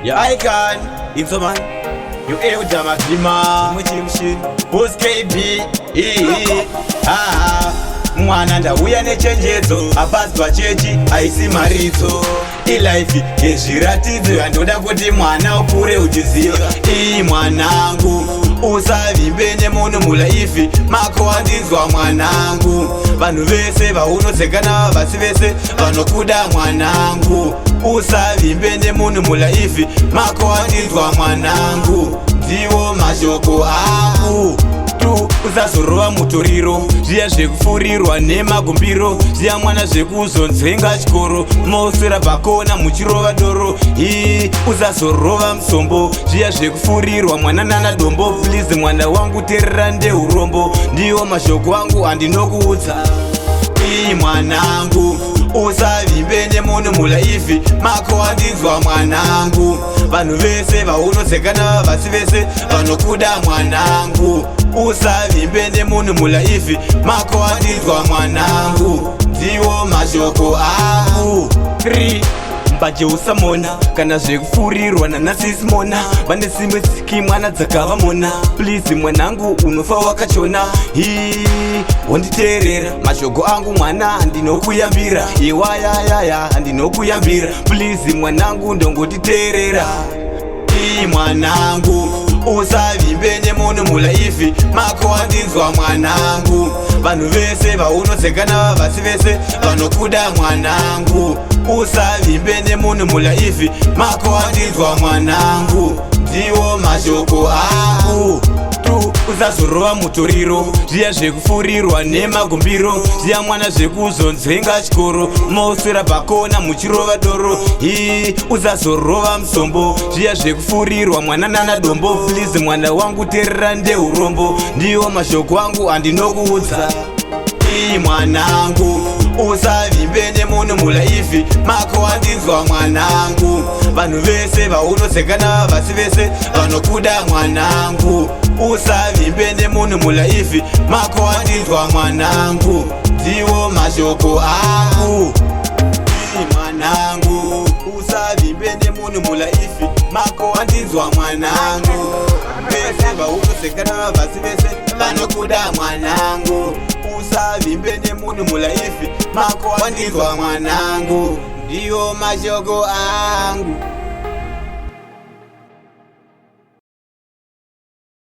Yeah. I can, it's a man. You air Jama Dima, Boss KB, mwana ndauya nechenjedzo apasi pachechi aisi maridzo ilife yezviratidzo yandoda kuti mwana ukure uchiziva. Mwanangu usavimbe nemunhu mulaifi mako wandinzwa mwanangu. Vanhu vese vaunotsekana vasi vese vanokuda mwanangu. Usavimbe nemunhu mulaifi mako wandinzwa mwanangu. Ndiwo mashoko angu. Usazorova mutoriro zviya zvekufurirwa nemagumbiro zviya mwana zvekuzonzvenga chikoro moswera pakona muchirova doro. Usazorova musombo zviya zvekufurirwa mwana nana dombo. Please mwana wangu teerera ndeurombo. Ndiwo mashoko angu andinokuudza. Mwanangu usavimbe nemunhu mulaifi mako wandinzwa mwanangu. Vanhu vese vaunotsekana vasi vese vanokuda mwanangu. Usavimbe nemunhu mulaifi mako wandinzwa mwanangu. Ndiwo mashoko angu. 3 mbaje usamona kana zvekufurirwa nanasisimona vane simwe siki mwana dzakavamona. Please mwanangu unofa wakachona. Wonditeerera mashoko angu mwana handinokuyambira. Iwayayaya handinokuyambira. Please mwanangu ndongotiteerera. Mwanangu usavimbe nemunhu mulaifi mako wandinzwa mwanangu. Vanhu vese vaunotsekana vasi vese vanokuda mwanangu. Usavimbe nemunhu mulaifi mako wandinzwa mwanangu. Ndiwo mashoko angu. Usazorova mutoriro zviya zvekufurirwa nemagumbiro zviya mwana zvekuzonzvenga chikoro moswera pakona muchirova doro. Usazorova musombo zviya zvekufurirwa mwana nana dombo. Please mwana wangu teerera ndeurombo. Ndiwo mashoko angu andinokuudza. Mwanangu usavimbe nemunhu mulaifi mako wandinzwa mwanangu. Vanhu vese vaunotsekana vasi vese vanokuda mwanangu. Usavimbe nemunhu mulaifi mako wandinzwa mwanangu. Ndiwo mashoko angu. Mwanangu usavimbe nemunhu mulaifi mako wandinzwa mwanangu. Vese vaunotsekana vasi vese vanokuda mwanangu. Usavimbe nemunhu mulaifi mako wandinzwa mwanangu. Ndiwo mashoko angu.